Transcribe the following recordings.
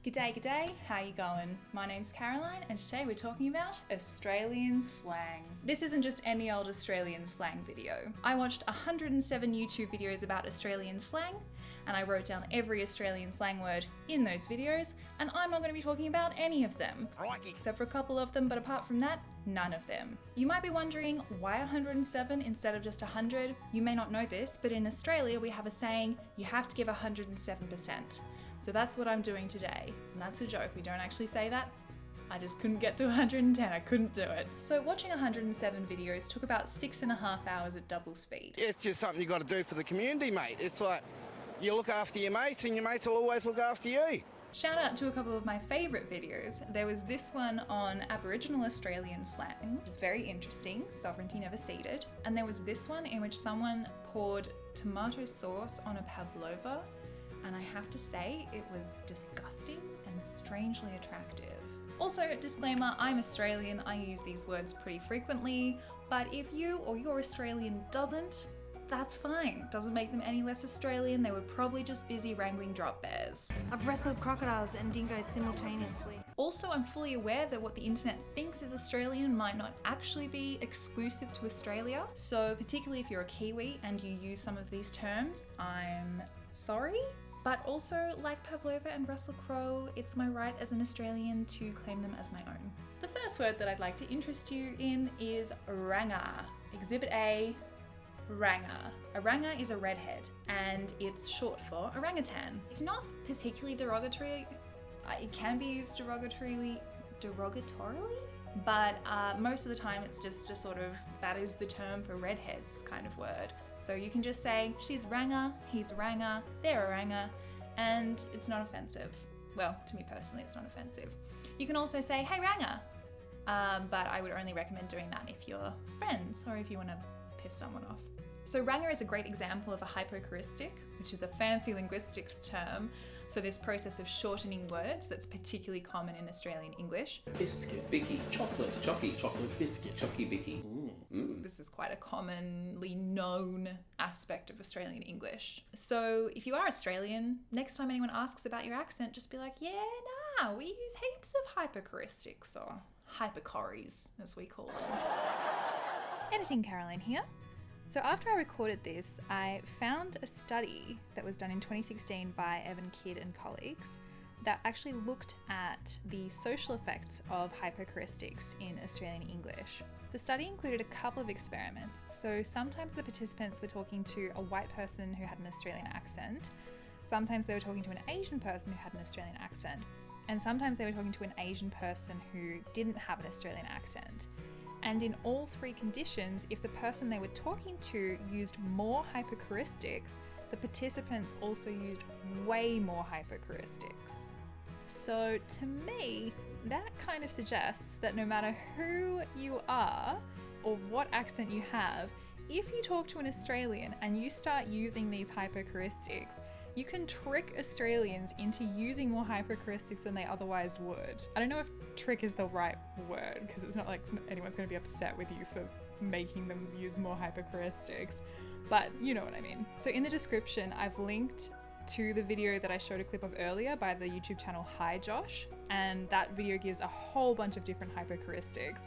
G'day, how you going? My name's Caroline and today we're talking about Australian slang. This isn't just any old Australian slang video. I watched 107 YouTube videos about Australian slang and I wrote down every Australian slang word in those videos, and I'm not going to be talking about any of them. Except for a couple of them, but apart from that, none of them. You might be wondering why 107 instead of just 100? You may not know this, but in Australia we have a saying, you have to give 107%. So that's what I'm doing today. And that's a joke, we don't actually say that. I just couldn't get to 110, I couldn't do it. So watching 107 videos took about 6.5 hours at double speed. It's just something you got to do for the community, mate. It's like, you look after your mates and your mates will always look after you. Shout out to a couple of my favourite videos. There was this one on Aboriginal Australian slang, which is very interesting, sovereignty never ceded. And there was this one in which someone poured tomato sauce on a pavlova, and I have to say it was disgusting and strangely attractive. Also, disclaimer, I'm Australian, I use these words pretty frequently, but if you or your Australian doesn't, that's fine. Doesn't make them any less Australian, they were probably just busy wrangling drop bears. I've wrestled crocodiles and dingoes simultaneously. Also, I'm fully aware that what the internet thinks is Australian might not actually be exclusive to Australia. So particularly if you're a Kiwi and you use some of these terms, I'm sorry. But also, like pavlova and Russell Crowe, it's my right as an Australian to claim them as my own. The first word that I'd like to interest you in is ranga. Exhibit A, ranga. A ranga is a redhead and it's short for orangutan. It's not particularly derogatory. It can be used derogatorily, but most of the time it's just a sort of, that is the term for redheads kind of word. So you can just say, she's ranga, he's ranga, they're a ranga, and it's not offensive. Well, to me personally, it's not offensive. You can also say, hey ranga, but I would only recommend doing that if you're friends or if you want to piss someone off. So ranga is a great example of a hypochoristic, which is a fancy linguistics term for this process of shortening words that's particularly common in Australian English. Biscuit, bicky, chocolate, chocky, chocolate, biscuit, chocky, bicky. This is quite a commonly known aspect of Australian English. So if you are Australian, next time anyone asks about your accent, just be like, yeah, nah, we use heaps of hypochoristics, or hyperchories as we call them. Editing Caroline here. So after I recorded this, I found a study that was done in 2016 by Evan Kidd and colleagues that actually looked at the social effects of hypochoristics in Australian English. The study included a couple of experiments. So sometimes the participants were talking to a white person who had an Australian accent, sometimes they were talking to an Asian person who had an Australian accent, and sometimes they were talking to an Asian person who didn't have an Australian accent. And in all three conditions, if the person they were talking to used more hypochoristics, the participants also used way more hypochoristics. So to me, that kind of suggests that no matter who you are or what accent you have, if you talk to an Australian and you start using these hypochoristics, you can trick Australians into using more hypochoristics than they otherwise would. I don't know if trick is the right word, because it's not like anyone's going to be upset with you for making them use more hypochoristics, but you know what I mean. So in the description, I've linked to the video that I showed a clip of earlier by the YouTube channel Hi Josh, and that video gives a whole bunch of different hypochoristics.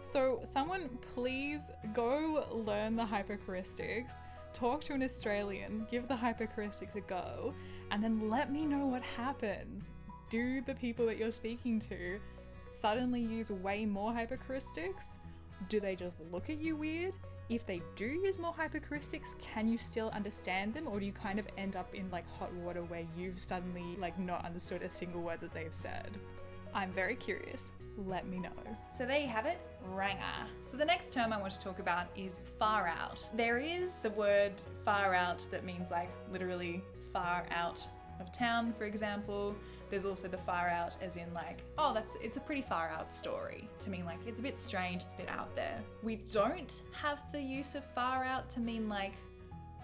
So someone please go learn the hypochoristics, talk to an Australian, give the hypochoristics a go, and then let me know what happens. Do the people that you're speaking to suddenly use way more hypochoristics? Do they just look at you weird? If they do use more hypochoristics, can you still understand them, or do you kind of end up in like hot water where you've suddenly like not understood a single word that they've said? I'm very curious. Let me know. So there you have it, ranga. So the next term I want to talk about is far out. There is the word far out that means like literally far out of town, for example. There's also the far out as in like, oh, it's a pretty far out story, to mean like it's a bit strange, it's a bit out there. We don't have the use of far out to mean like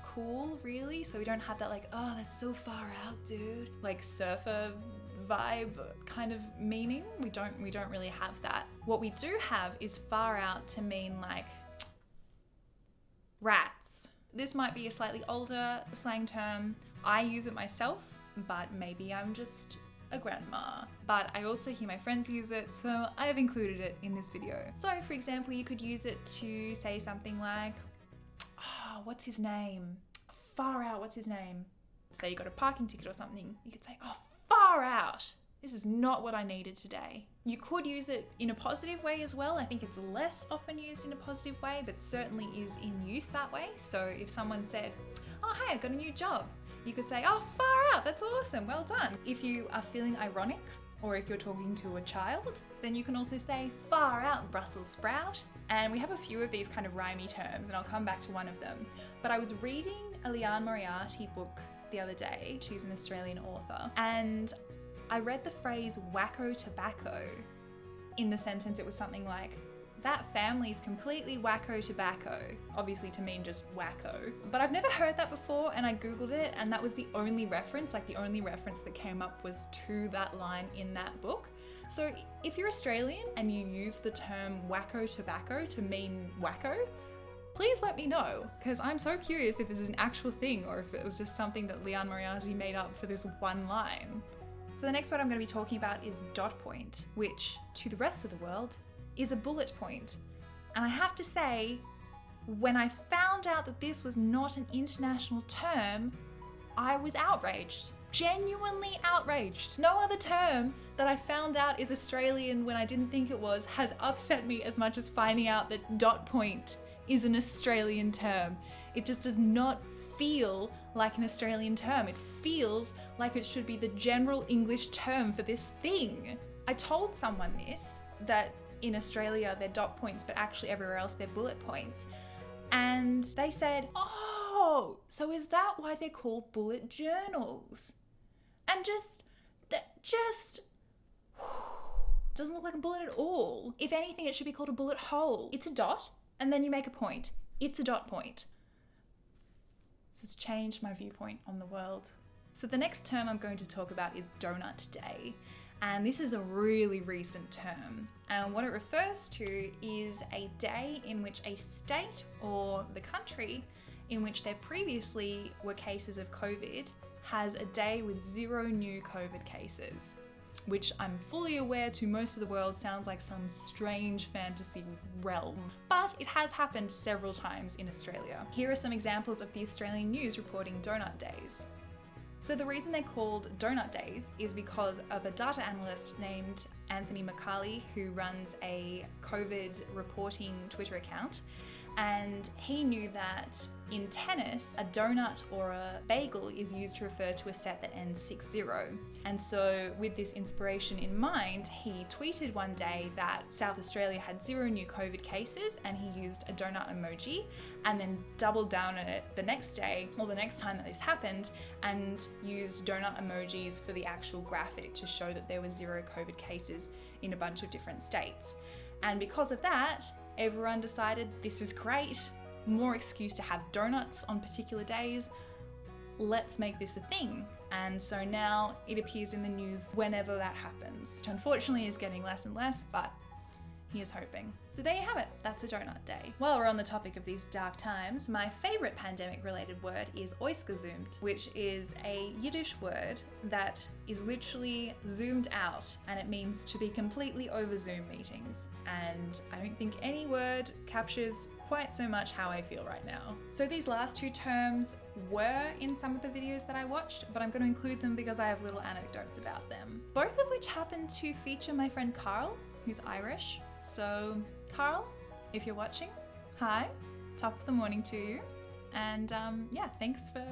cool, really. So we don't have that like, oh, that's so far out, dude. Like surfer vibe kind of meaning. We don't really have that. What we do have is far out to mean like rats. This might be a slightly older slang term. I use it myself, but maybe I'm just a grandma. But I also hear my friends use it, so I've included it in this video. So for example, you could use it to say something like, oh, what's his name? Far out, what's his name? Say you got a parking ticket or something, you could say, oh, far out. This is not what I needed today. You could use it in a positive way as well. I think it's less often used in a positive way, but certainly is in use that way. So if someone said, oh, hey, I got a new job, you could say, oh, far out, that's awesome, well done. If you are feeling ironic, or if you're talking to a child, then you can also say, far out, Brussels sprout. And we have a few of these kind of rhymey terms, and I'll come back to one of them. But I was reading a Liane Moriarty book the other day. She's an Australian author. And I read the phrase wacko tobacco. In the sentence, it was something like, that family's completely wacko tobacco. Obviously to mean just wacko. But I've never heard that before, and I Googled it, and that was the only reference, like the only reference that came up was to that line in that book. So if you're Australian and you use the term wacko tobacco to mean wacko, please let me know, because I'm so curious if this is an actual thing or if it was just something that Liane Moriarty made up for this one line. So the next word I'm going to be talking about is dot point, which to the rest of the world is a bullet point. And I have to say, when I found out that this was not an international term, I was outraged. Genuinely outraged. No other term that I found out is Australian when I didn't think it was has upset me as much as finding out that dot point is an Australian term. It just does not feel like an Australian term. It feels like it should be the general English term for this thing. I told someone this, that in Australia they're dot points, but actually everywhere else they're bullet points. And they said, oh, so is that why they're called bullet journals? And just doesn't look like a bullet at all. If anything, it should be called a bullet hole. It's a dot, and then you make a point. It's a dot point. This has changed my viewpoint on the world. So the next term I'm going to talk about is Donut Day. And this is a really recent term. And what it refers to is a day in which a state or the country in which there previously were cases of COVID has a day with 0 new COVID cases, which I'm fully aware to most of the world sounds like some strange fantasy realm. But it has happened several times in Australia. Here are some examples of the Australian news reporting donut days. So the reason they're called Donut Days is because of a data analyst named Anthony McCarley, who runs a COVID reporting Twitter account. And he knew that in tennis, a donut or a bagel is used to refer to a set that ends 6-0. And so with this inspiration in mind, he tweeted one day that South Australia had 0 new COVID cases, and he used a donut emoji, and then doubled down on it the next day, or the next time that this happened, and used donut emojis for the actual graphic to show that there were 0 COVID cases in a bunch of different states. And because of that, everyone decided this is great, more excuse to have donuts on particular days, let's make this a thing. And so now it appears in the news whenever that happens, which unfortunately is getting less and less, but here's hoping. So there you have it, that's a donut day. While we're on the topic of these dark times, my favourite pandemic related word is oisgezoomed, which is a Yiddish word that is literally zoomed out, and it means to be completely over Zoom meetings. And I don't think any word captures quite so much how I feel right now. So these last 2 terms were in some of the videos that I watched, but I'm going to include them because I have little anecdotes about them. Both of which happen to feature my friend Carl, who's Irish. So Carl, if you're watching, hi, top of the morning to you. And yeah, thanks for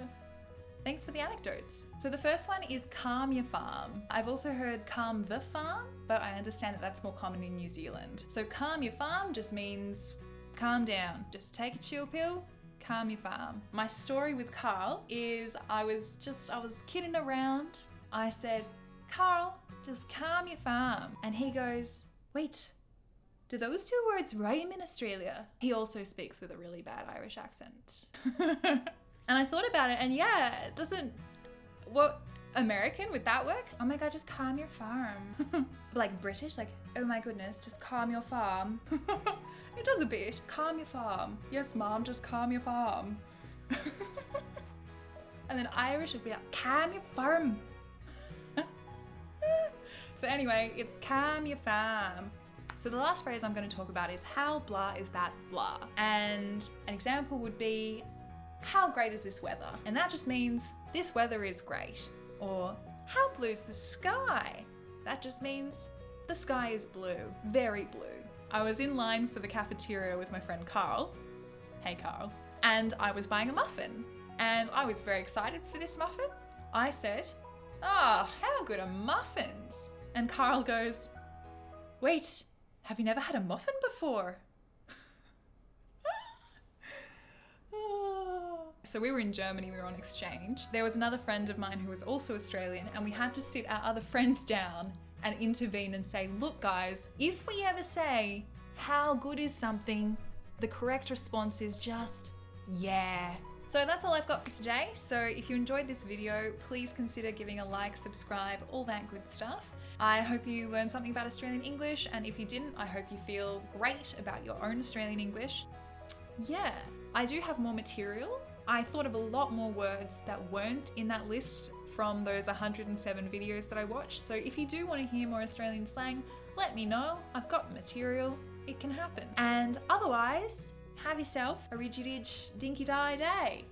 the anecdotes. So the first one is calm your farm. I've also heard calm the farm, but I understand that that's more common in New Zealand. So calm your farm just means calm down, just take a chill pill, calm your farm. My story with Carl is I was kidding around. I said, Carl, just calm your farm. And he goes, wait, do those 2 words rhyme in Australia? He also speaks with a really bad Irish accent. And I thought about it, and yeah, it doesn't, what, American, would that work? Oh my God, just calm your farm. Like British, like, oh my goodness, just calm your farm. It does a bit. Calm your farm. Yes, mom, just calm your farm. And then Irish would be like, calm your farm. So anyway, it's calm your fam. So the last phrase I'm going to talk about is how blah is that blah? And an example would be, how great is this weather? And that just means this weather is great. Or how blue's the sky? That just means the sky is blue, very blue. I was in line for the cafeteria with my friend Carl. Hey Carl. And I was buying a muffin. And I was very excited for this muffin. I said, "Ah, how good are muffins?" And Carl goes, "Wait, have you never had a muffin before?" So we were in Germany, we were on exchange. There was another friend of mine who was also Australian, and we had to sit our other friends down and intervene and say, "Look guys, if we ever say, how good is something, the correct response is just, yeah." So that's all I've got for today. So if you enjoyed this video, please consider giving a like, subscribe, all that good stuff. I hope you learned something about Australian English, and if you didn't, I hope you feel great about your own Australian English. Yeah, I do have more material. I thought of a lot more words that weren't in that list from those 107 videos that I watched. So if you do want to hear more Australian slang, let me know. I've got material. It can happen. And otherwise, have yourself a ridgy-didge dinky-die day.